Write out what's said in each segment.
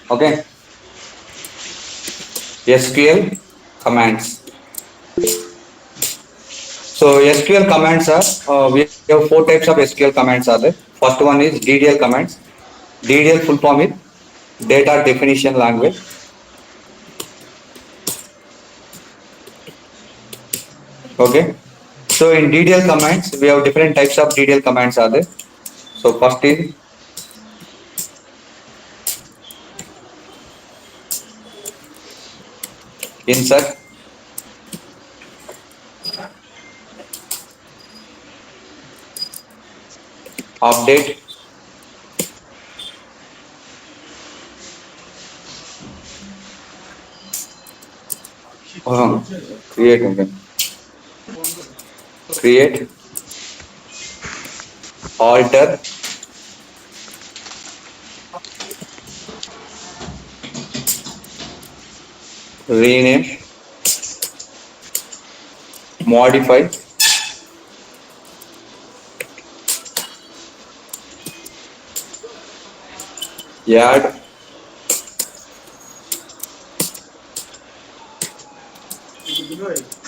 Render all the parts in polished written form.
Okay, SQL commands. So SQL commands are we have four types of SQL commands are there. First one is DDL commands. DDL full form is data definition language. Okay. So in DDL commands we have different types of DDL commands are there. So first is insert, update, uh, create again, create, alter, rename, modify, add,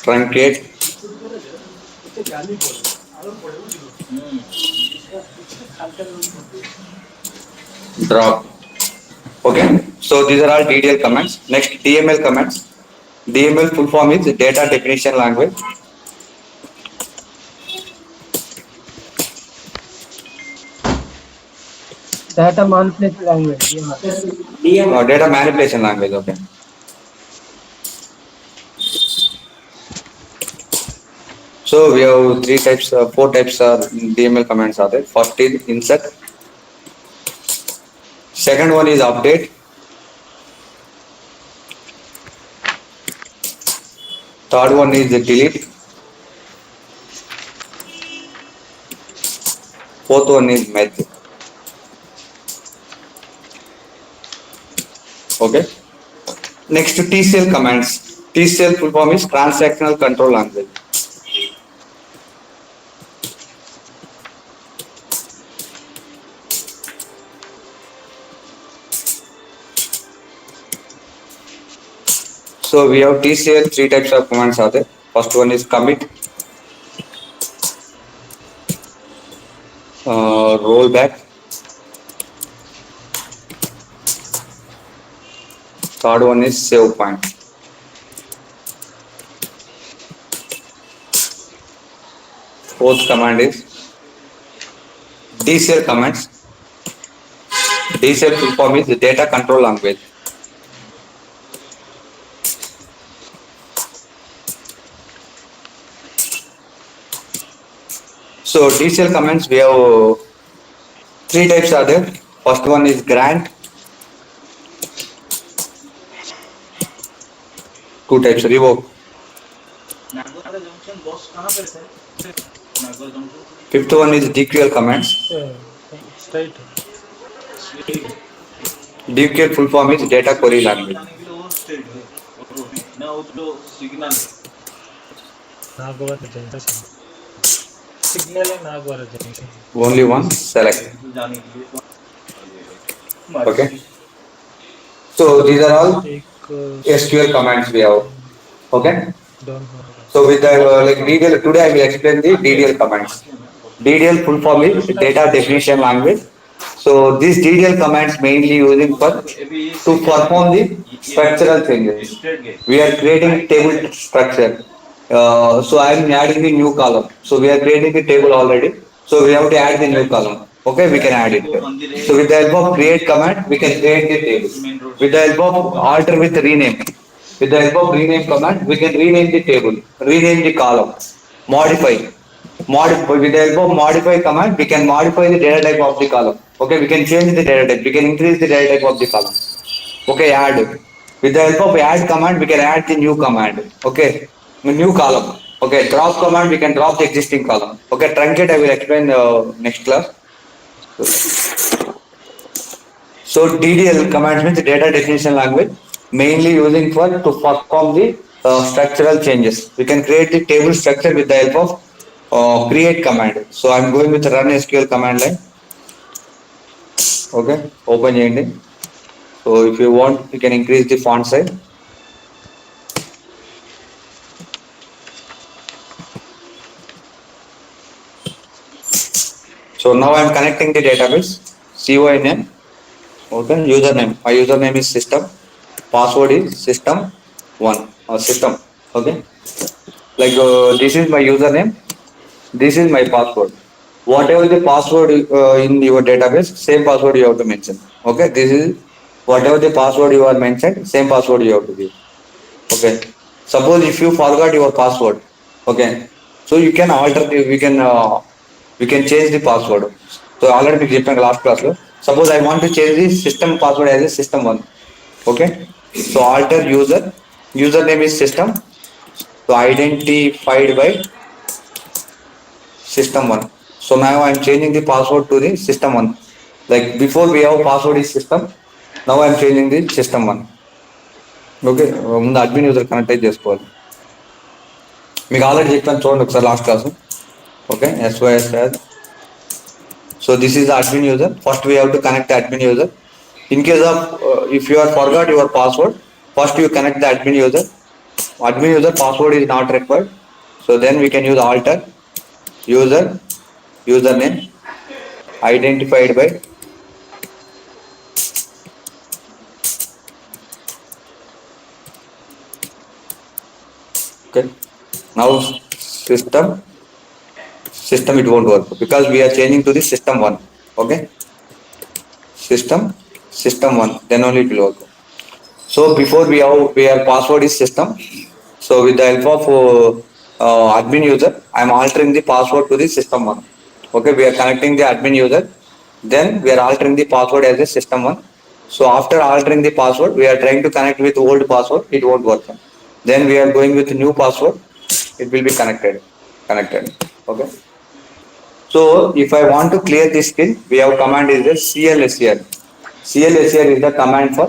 truncate, drop. Okay, so these are all DDL commands. Next, DML commands. DML full form is data definition language. Data manipulation language. Data manipulation language. Okay. So we have three types, four types of DML commands are there. First is insert. Second one is update. Third one is delete. Fourth one is merge. Okay. Next to TCL commands. TCL full form is transactional control language. So we have TCL three types of commands are there. First one is commit, rollback. Third one is save point. Fourth command is DCL commands. DCL full form is data control language. So DCL commands we have three types are there. First one is grant. Two types revoke. Fifth one is DQL commands. Straight. DQL full form is data query language. Only one select. Okay. So these are all SQL commands we have. Okay. So with the like DDL today I will explain the DDL commands. DDL full form is data definition language. So these DDL commands mainly using for to perform the structural changes. We are creating table structure. So I am adding the new column. So we are creating the table already. So we have to add the new column. Okay, we can add it. So with the help of create command, we can create the table. With the help of alter with rename. With the help of rename command, we can rename the table, rename the column, modify. With the help of modify command, we can modify the data type of the column. Okay, we can change the data type. We can increase the data type of the column. Okay, add. With the help of add command, we can add the new command. Okay, new column. Okay, drop command, we can drop the existing column. Okay, truncate I will explain next class. So DDL commands means data definition language, mainly using for to perform the structural changes. We can create the table structure with the help of create command. So I'm going with run SQL command line. Okay, open చేయండి. So if you want, you can increase the font size. So now I'm connecting the database. COI name. Okay, username. My username is system. Password is system one or system. Okay, like this is my username. This is my password. Whatever the password in your database, same password you have to mention. Okay, this is whatever the password you are mentioned, same password you have to give. Okay. Suppose if you forgot your password, okay, so you can alter the, we can change the password. So already we చెప్పాను last class లో. Suppose I want to change the system password as a system one. Okay. So alter user, username is system. So identified by system one. So now I am changing the password to the system one. Like before we have password is system. Now I am changing the system one. Okay ముందు admin user connect అయితే చేసుకోవాలి మీకు already చెప్పాను చూడండి ఒకసారి last class okay SYS so this is the admin user first we have to connect the admin user in case of if you are forgot your password first you connect the admin user password is not required so then we can use alter user user name identified by okay now system it won't work because we are changing to the system one okay system one then only it will work so before we are password is system so with the help of admin user I am altering the password to the system one okay we are connecting the admin user then we are altering the password as a system one so after altering the password we are trying to connect with old password it won't work then we are going with new password it will be connected okay so if I want to clear this screen we have command is the clscr is the command for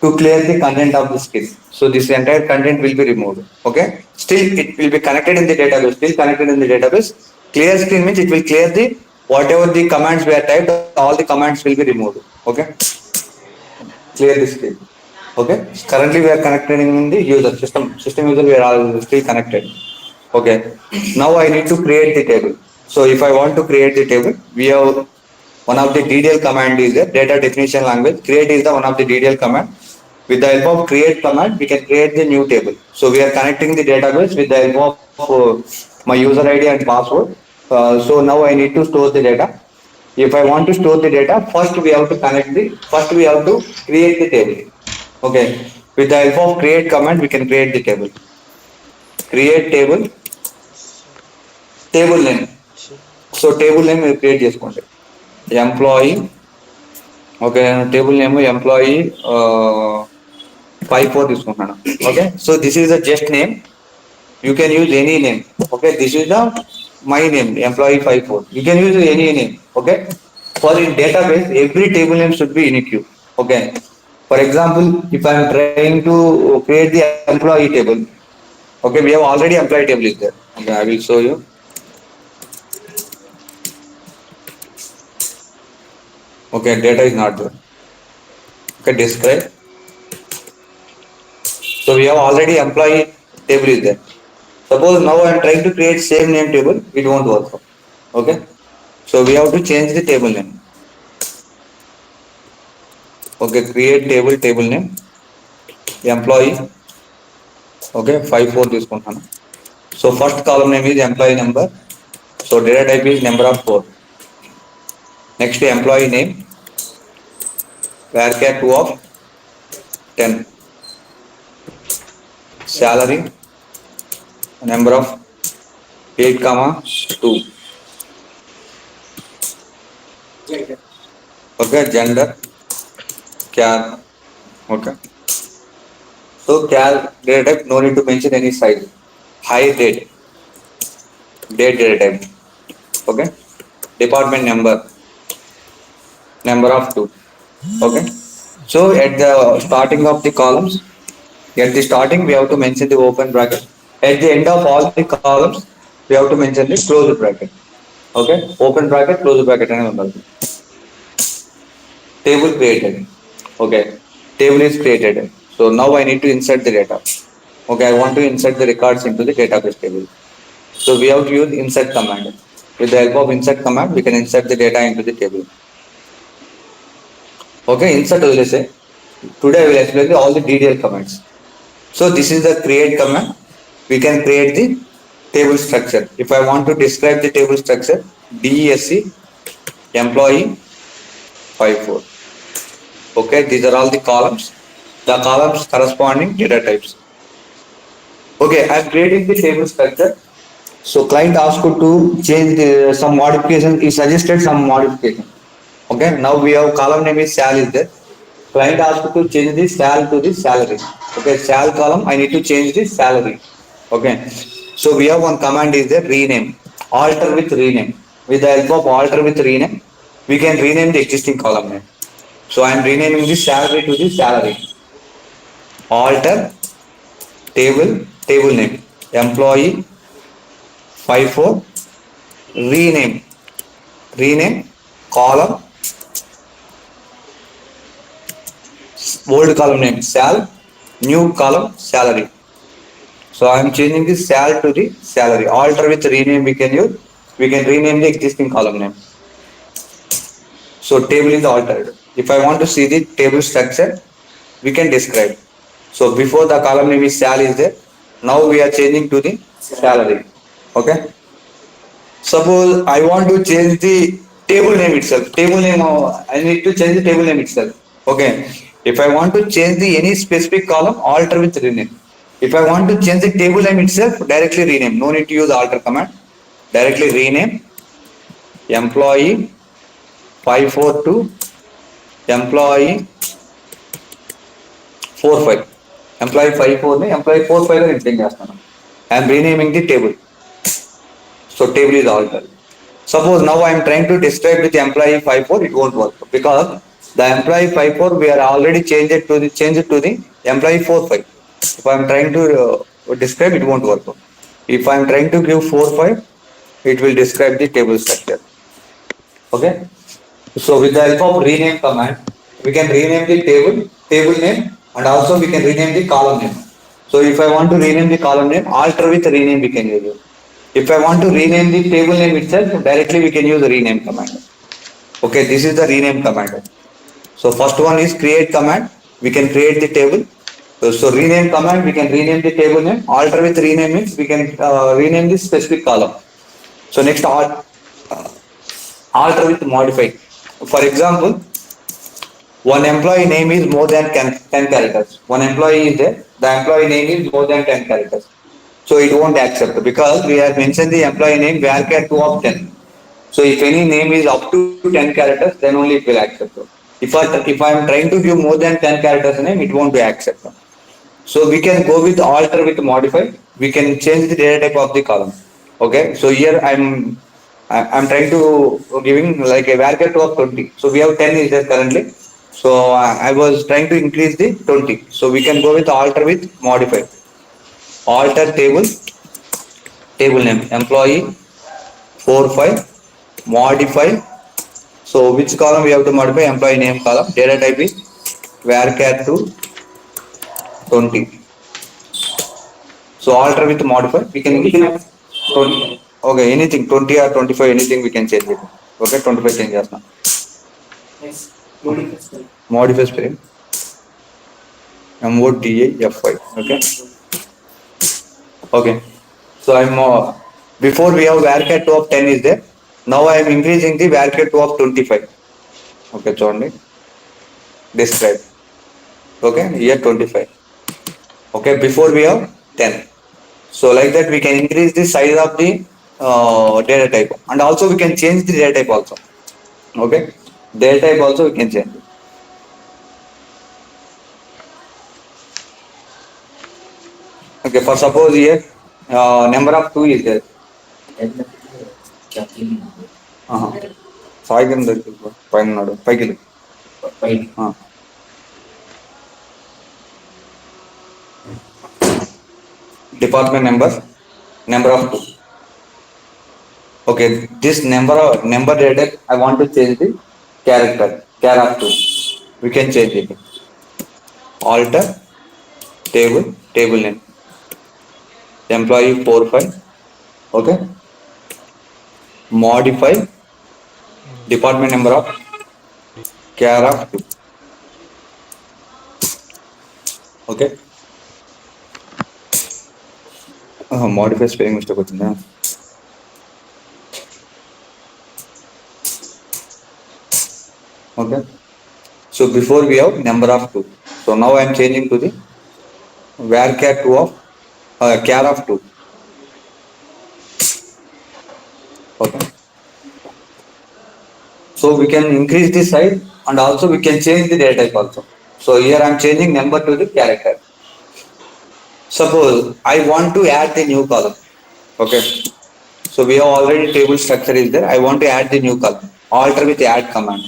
to clear the content of the screen so this entire content will be removed okay still it will be connected in the database clear screen means it will clear the whatever the commands we are typed all the commands will be removed okay clear the screen okay currently we are connected in the user system user we are all still connected okay now I need to create the table so if I want to create the table we have one of the DDL command is the data definition language create is the one of the DDL command with the help of create command we can create the new table so we are connecting the database with the help of my user ID and password so now I need to store the data if I want to store the data first we have to create the table okay with the help of create command we can create the table create table name so table name create చేసుకోండి employee okay table name employee 54 తీసుకుంటాను okay so this is a just name you can use any name okay this is the my name employee 54 you can use any name okay for in database every table name should be unique okay for example if I am trying to create the employee table okay we have already employee table is there okay I will show you okay data is not there okay describe so we have already employee table is there suppose now I am trying to create same name table it won't work okay so we have to change the table name okay create table name employee okay 54 తీసుకుంటాను so first column name is employee number so data type is number of 4 next employee name varchar 2 of 10 salary number of 8 comma 2 okay gender cal okay so cal data type no need to mention any size high date data type okay department number of 2 okay so at the starting of the columns at the starting we have to mention the open bracket at the end of all the columns we have to mention the closed bracket okay open bracket closed bracket అనేది ఉండాలి table created okay Table is created. So now I need to insert the data. Okay, I want to insert the records into the database table. So we have to use insert command. With the help of insert command, we can insert the data into the table. Okay, insert will say. Today I will explain all the DDL commands. So this is the create command. We can create the table structure. If I want to describe the table structure, DESC employee 54. Okay, these are all the columns. The columns corresponding data types. Okay, I am creating the table structure. So client asked to change some modification. He suggested some modification. Okay, now we have column name is sal is there. Client asked to change the sal to the salary. Okay, sal column I need to change the salary. Okay, so we have one command is there rename, alter with rename. With the help of alter with rename, we can rename the existing column name. So I am renaming the salary to the salary. Alter table name employee 54 rename column old column name sal new column salary. So I am changing the sal to the salary. Alter with rename we can use. We can rename the existing column name. So table is altered. If I want to see the table structure, we can describe. So before the column name is sal is there. Now we are changing to the salary. Okay. Suppose I want to change the table name itself. Table name, I need to change the table name itself. Okay. If I want to change the any specific column, alter with rename. If I want to change the table name itself, directly rename. No need to use alter command. Directly rename employee 542 employee 45. Employee 54 ని employee 45 గా నేను change చేస్తాను. I am renaming the table. So table is altered. Suppose now I am trying to describe with employee 54, it won't work because the employee 54 we are already changed it to the employee 45. If I am trying to describe, it won't work. If I am trying to give 45, it will describe the table structure. Okay. So with the help of rename command, we can rename the table name, and also we can rename the column name. So if I want to rename the column name, alter with rename we can use. If I want to rename the table name itself, directly we can use the rename command. Okay, this is the rename command. So first one is create command. We can create the table. So rename command, we can rename the table name. Alter with rename means we can rename the specific column. So next alter with modify. For example, one employee name is more than 10 characters. One employee is there. The employee name is more than 10 characters. So it won't accept because we have mentioned the employee name varchar 2 of 10. So if any name is up to 10 characters, then only it will accept. If I am trying to give more than 10 characters name, it won't be accept. So we can go with alter with modify. We can change the data type of the column. Okay. So here I'm trying to giving like a varchar 2 of 20. So we have 10 is there currently. So I was trying to increase the 20. So we can go with alter with modify. Alter table name employee 45 modify. So which column we have to modify? Employee name column. Data type is varchar to 20. So alter with modify. We can increase 20. Okay, anything 20 or 25, anything we can change it. Okay, 25 change just now. Modify spelling. MODAFI. Okay. Okay. So I'm before we have varchar 2 of 10 is there. Now I am increasing the varchar 2 of 25. Okay, చూడండి. Describe. Okay, here 25. Okay, before we have 10. So like that we can increase the size of the data type, and also we can change the data type also. Okay, data type also we can change. Okay, for suppose here number of 2 is there. Sai పైన ఉన్నాడు పైకి department number of 2. Okay, this number data I want to change the character char of 2. We can change it. alter table name, employee 45, okay, modify department number of care of 2, okay. Modify spelling mistake వచ్చిందా? Okay, so before we have number of 2, so now I am changing to the varchar 2 of care of 2, okay. So we can increase the size and also we can change the data type also. So here I am changing number to the character. Suppose I want to add the new column, okay. So we have already table structure is there. I want to add the new column. Alter with add command.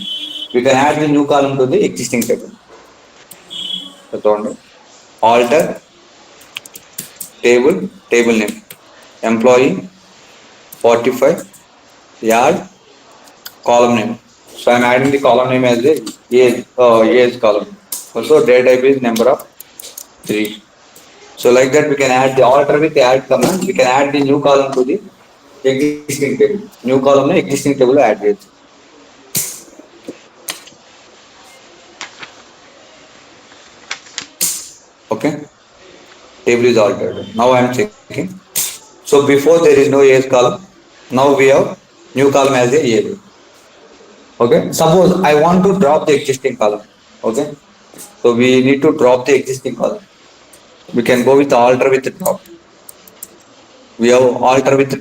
We can add the new column to the existing table. Alter table name, employee 45, add column name. So I am adding the column name as the age column. Also data type is number of 3. So like that we can add the alter with the add command. We can add the new column to the existing table. New column existing table add it. Okay. Table is altered. Now I am checking. So before there is no age column. Now we have new column as a age. Okay. Suppose I want to drop the existing column. Okay. So we need to drop the existing column. We can go with alter with the drop. We have alter with the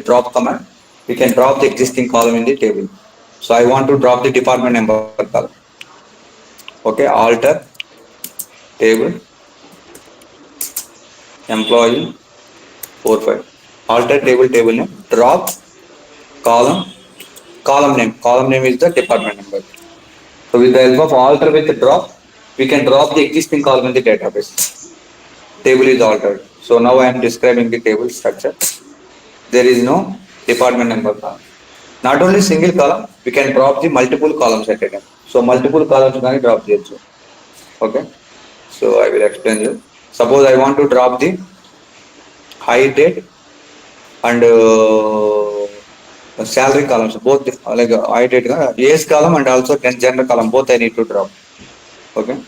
drop command. We can drop the existing column in the table. So I want to drop the department number column. Okay, alter table employee 45. Alter table name, drop column name. Column name is the department number. So with the help of alter with the drop, we can drop the existing column in the database. Table is altered. So now I am describing the table structure. There is no department number column. Not only single column, we can drop the multiple columns at a time. So multiple columns can drop the also. Okay. So I will explain you. Suppose I want to drop the high date and salary columns, both like high date, age column and also gender column, both I need to drop. Okay.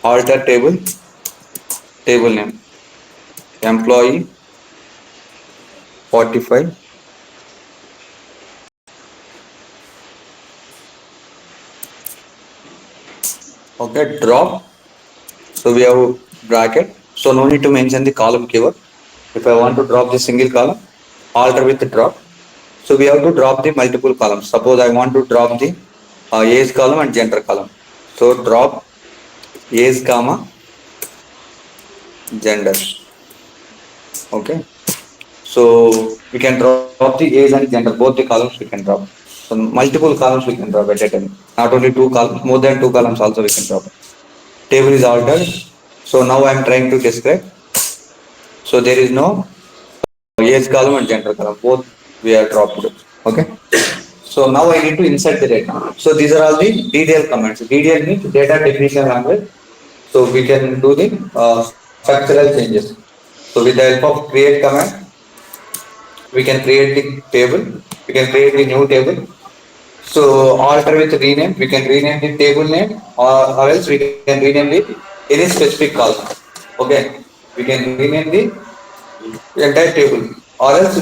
Alter table name, employee 45, okay, drop. So we have bracket, so no need to mention the column keyword. If I want to drop the single column, alter with the drop. So we have to drop the multiple columns. Suppose I want to drop the age column and gender column. So drop age comma gender. Okay. So we can drop the age and gender, both the columns we can drop. So multiple columns we can drop at a time. Not only 2 columns, more than 2 columns also we can drop. Table is altered. So now I am trying to describe. So there is no age column and gender column, both we are dropped. Okay. So now I need to insert the data. So these are all the DDL comments. DDL means data definition language. So we can do the structural changes. So with the help of create command, we can create the table. We can create the new table. So alter with rename. We can rename the table name, or else we can rename the any specific column. Okay. We can rename the entire table, or else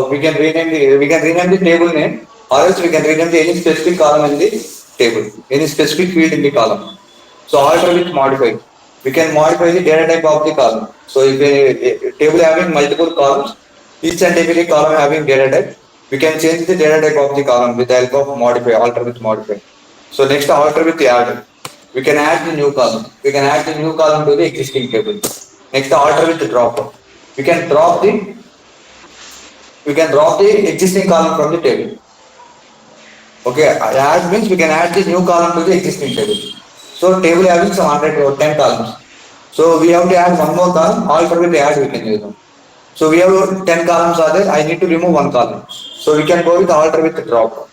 we can rename the table name, or else we can rename the any specific column in the table, any specific field in the column. So alter with modify. We can modify the data type of the column. So if a table having multiple columns, each and every column having data type, we can change the data type of the column with the help of modify, alter with modify. So next alter with the add. We can add the new column. We can add the new column to the existing table. Next alter with the drop. We can drop the existing column from the table. Okay, add means we can add the new column to the existing table. So table having some 100 or 10 columns. So we have to add one more column, alter with the add we can use them. So we have 10 columns are there, I need to remove one column. So we can go with alter with the drop.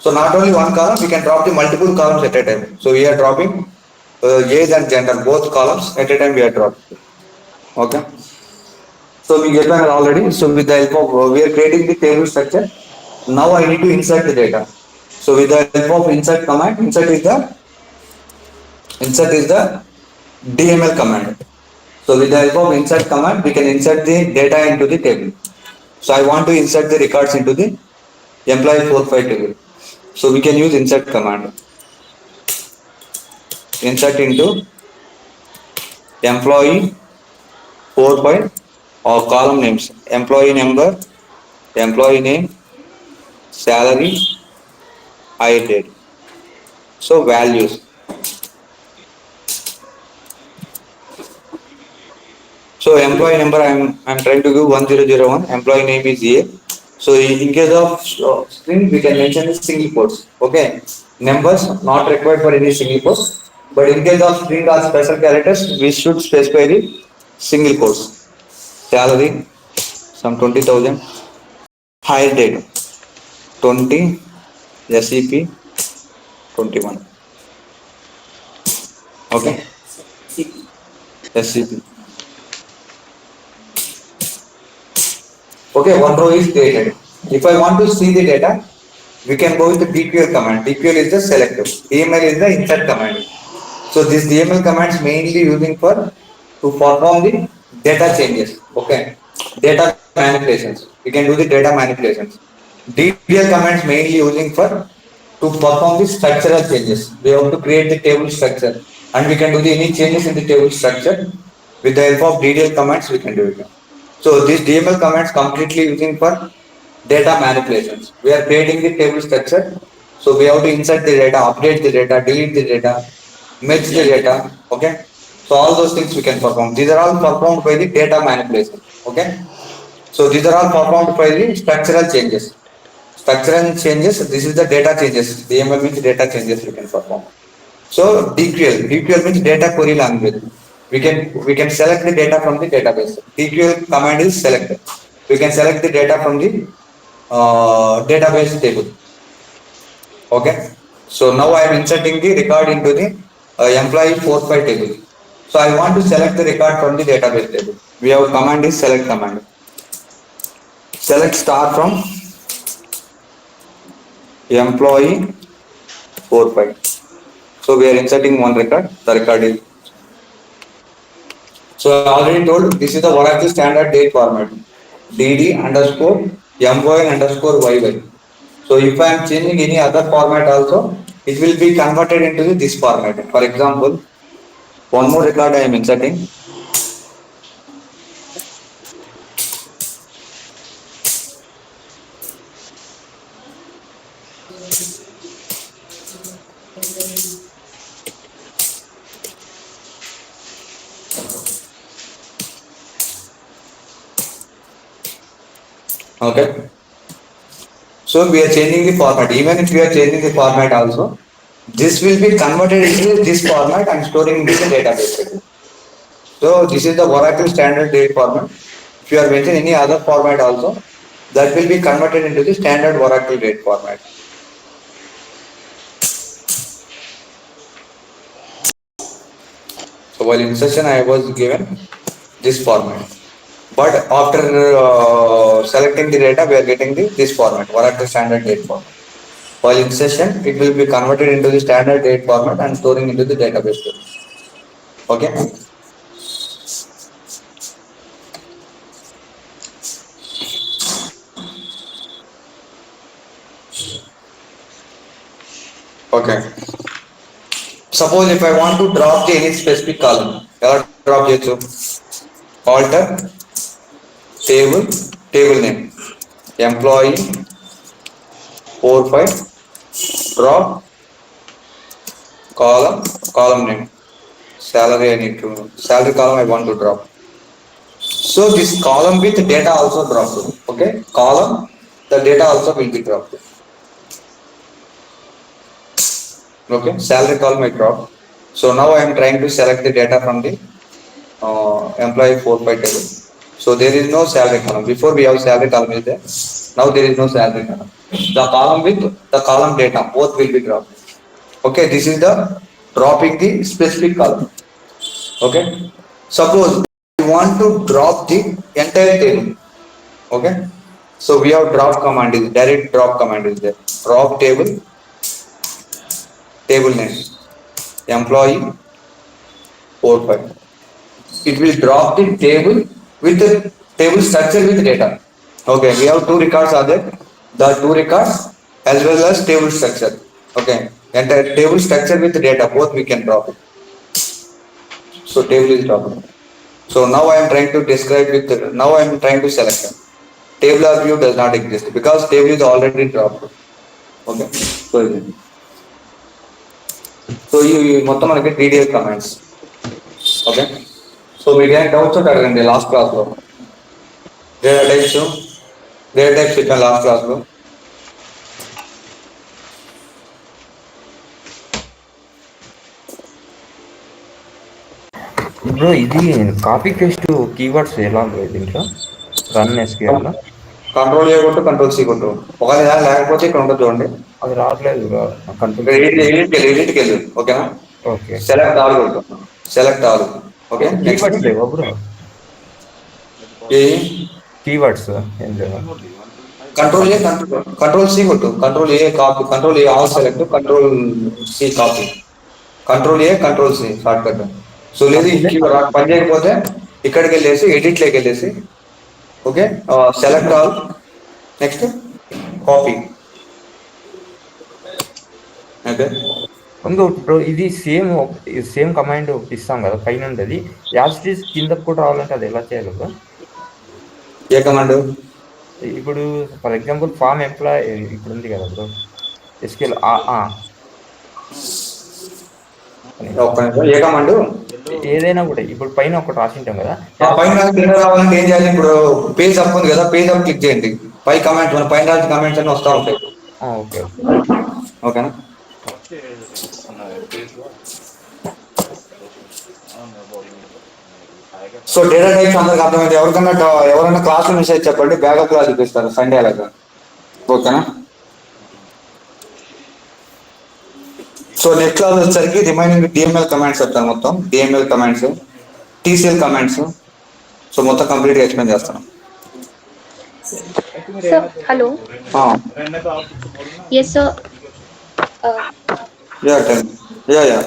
So not only one column, we can drop the multiple columns at a time. So we are dropping age and gender, both columns at a time we are dropping. Okay. So we get that already. So with the help of, we are creating the table structure. Now I need to insert the data. So with the help of insert command, insert is the DML command. So with the help of insert command, we can insert the data into the table. So I want to insert the records into the employee profile table. So we can use insert command. Insert into employee profile or column names. Employee number, employee name, salary, hire date. So values. So employee number I'm trying to give 1001. Employee name is A. So in case of string we can mention the single quotes. Okay. Numbers not required for any single quotes. But in case of string or special characters we should specify the single quotes. Salary some 20,000. Hire date 20. SEP 21. Okay. SCP. Okay, one row is created. If I want to see the data, we can go with the DQL command. DQL is the selective. DML is the insert command. So this DML command is mainly using for to perform the data changes. Okay, data manipulations. We can do the data manipulations. DDL commands mainly using for to perform the structural changes. We have to create the table structure, and we can do the any changes in the table structure with the help of DDL commands. We can do it. So this DML commands completely using for data manipulations. We are creating the table structure. So we have to insert the data, update the data, delete the data, merge the data. Okay. So all those things we can perform. These are all performed by the data manipulation. Okay. So these are all performed by the structural changes. Structural changes. This is the data changes. DML means data changes we can perform. So DQL means data query language. We can select the data from the database. DQL command is select. We can select the data from the database table. Okay. So now I am inserting the record into the employee profile table. So I want to select the record from the database table. We have command is select command. Select star from employee profile. So we are inserting one record. The record is. So I already told this is the Oracle standard date format. DD underscore MY underscore YY. So if I am changing any other format also, it will be converted into this format. For example, one more record I am inserting. Okay. So we are changing the format. Even if we are changing the format also, this will be converted into this format and storing into the database. So this is the Oracle standard date format. If you are mentioning any other format also, that will be converted into the standard Oracle date format. So while insertion I was given this format. But after selecting the data, we are getting this format, Oracle standard date format. While insertion, it will be converted into the standard date format and storing into the database. Okay. Okay. Suppose if I want to drop the any specific column, drop alter table name, employee 45, drop column name, salary salary column I want to drop. So this column with data also dropped. Okay, column the data also will be dropped. Okay, salary column I dropped. So now I am trying to select the data from the employee 45 table. So there is no salary column. Before we have salary column is there. Now there is no salary column. The column with the column data both will be dropped. Okay, this is the dropping the specific column. Okay, suppose we want to drop the entire table. Okay, so we have drop command is direct drop command is there. Drop table, table name, employee 45. It will drop the table with the table structure with data. Okay, we have two records are there. The two records as well as table structure. Okay, and the table structure with data both we can drop it. So table is dropped. So now I am trying to describe with now I am trying to select them. Tabular view does not exist because table is already dropped. Okay, so you మొత్తం మనకి DDL comments. Okay, so we get doubts అడగండి last class లో data types చెప్పాను last class లో. Bro ఇది copy paste keywords ఎలా bro దీంట్లో run SQL లో కంట్రోల్ ఏ కొట్టు కంట్రోల్ సి కొట్టు ఒకవేళ లేకపోతే ఇక్కడ ఉంటుంది చూడండి అది రావట్లేదు బ్రో కంట్రోల్ ఎడిట్కి వెళ్ళు ఓకేనా. ఓకే సెలెక్ట్ ఆల్ కొట్టు సెలెక్ట్ ఆల్. ఓకే కీవర్డ్స్ లేవా బ్రో ఏ కీవర్డ్స్ ఏం లేవా కంట్రోల్ ఏ కంట్రోల్ సి కొట్టు control A copy control A all select control C copy control A control C shortcut. So లేదు పని చేయకపోతే ఇక్కడికి వెళ్ళేసి ఎడిట్లోకి వెళ్ళేసి okay select all next copy. Okay ఇంకో బ్రో ఇది సేమ్ కమాండ్ ఇస్తాం కదా పైన ఉండేది యాస్టీస్ కిందకు కూడా రావాలంటే అది ఎలా చేయాలి బ్రో? ఏ కమాండ్? ఇప్పుడు ఫర్ ఎగ్జాంపుల్ ఫామ్ ఎంప్లాయ్ ఇప్పుడు ఉంది కదా బ్రో ఎస్క్యూఎల్ ఏ కమాండ్ ఏదైనా కూడా ఇప్పుడు పైన ఒకటి రాసింటాం కదా పైన రావాలంటే ఏం చేయాలి? ఇప్పుడు పేజ్ అప్ ఉంది కదా పేజ్ అప్ క్లిక్ చేయండి పై కమెంట్స్ మన పైన రాసిన కమెంట్స్ అన్ని వస్తూ ఉంటాయి. ఓకే ఓకేనా. సో డేటా టైప్స్ అందరికి అర్థమైంది. ఎవరైనా క్లాస్ మిస్ అయితే చెప్పండి బ్యాకప్ క్లాస్ చూపిస్తారు సండే అలాగా. ఓకేనా. సో నెక్స్ట్ క్లాస్ వచ్చేసరికి రిమైనింగ్ DML కమాండ్స్ చెప్తాను మొత్తం DML commands TCL commands. So మొత్తం కంప్లీట్గా ఎక్స్ప్లెయిన్ చేస్తాను. Sir, hello. Yes, sir. Yeah.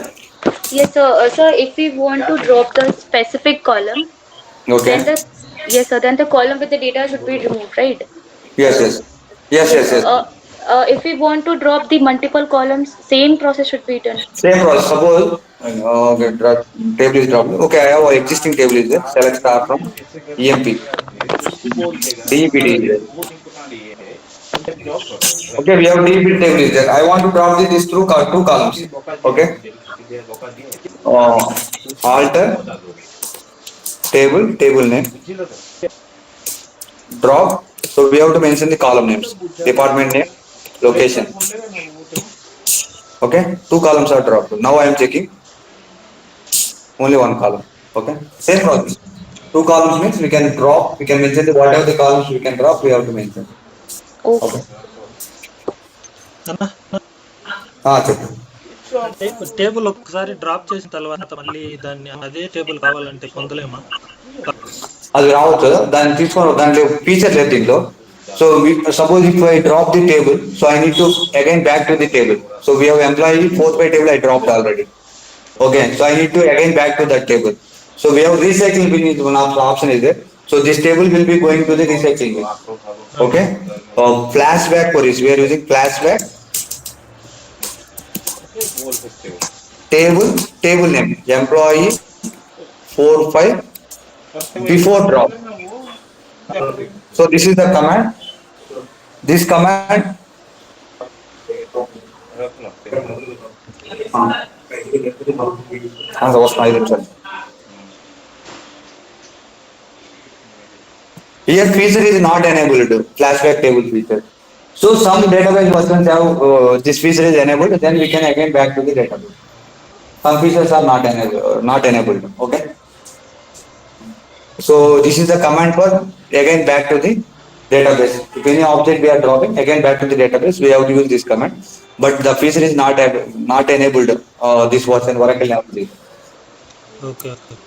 Yes, sir. Sir, if we want to drop the specific column, Okay. then the column with the data should be removed, right? Yes. If we want to drop the multiple columns, same process should be done. Same process. Suppose table is dropped. Okay, I have an existing table is there. Select star from EMP. DEPD is there. Okay, we have DEPD table is there. I want to drop this through two columns. Okay. Alter table name. Drop. So we have to mention the column names. Department name, location. Okay, two columns are dropped. Now I am checking only one column. Okay, same process. Two columns means we can drop. We can mention whatever the columns we can drop. We have to mention. Okay. చెప్పు. Table ఒకసారి drop చేసిన తర్వాత మళ్ళీ దాన్ని అదే table కావాలంటే పొందలేమా? అది రావచ్చు దాన్ని తీసుకొని దాంట్లో ఫీచర్ లేదు దీంట్లో. So suppose if I drop the table, so I need to again back to the table. So we have employee 4 by table I dropped already. Okay, so I need to again back to that table. So we have recycling bin is one of the option is there. So this table will be going to the recycling bin. Okay, flashback queries we are using flashback table name employee 45 before drop. So this is the command. This command here feature is not enabled, flashback table feature. So some database versions have this feature is enabled, then we can again back to the database. Some features are not enabled. Okay. So this is the command for again back to the database. If any object we are dropping, again back to the database, we have to use this command. But the feature is not enabled. This was an Oracle app. Okay.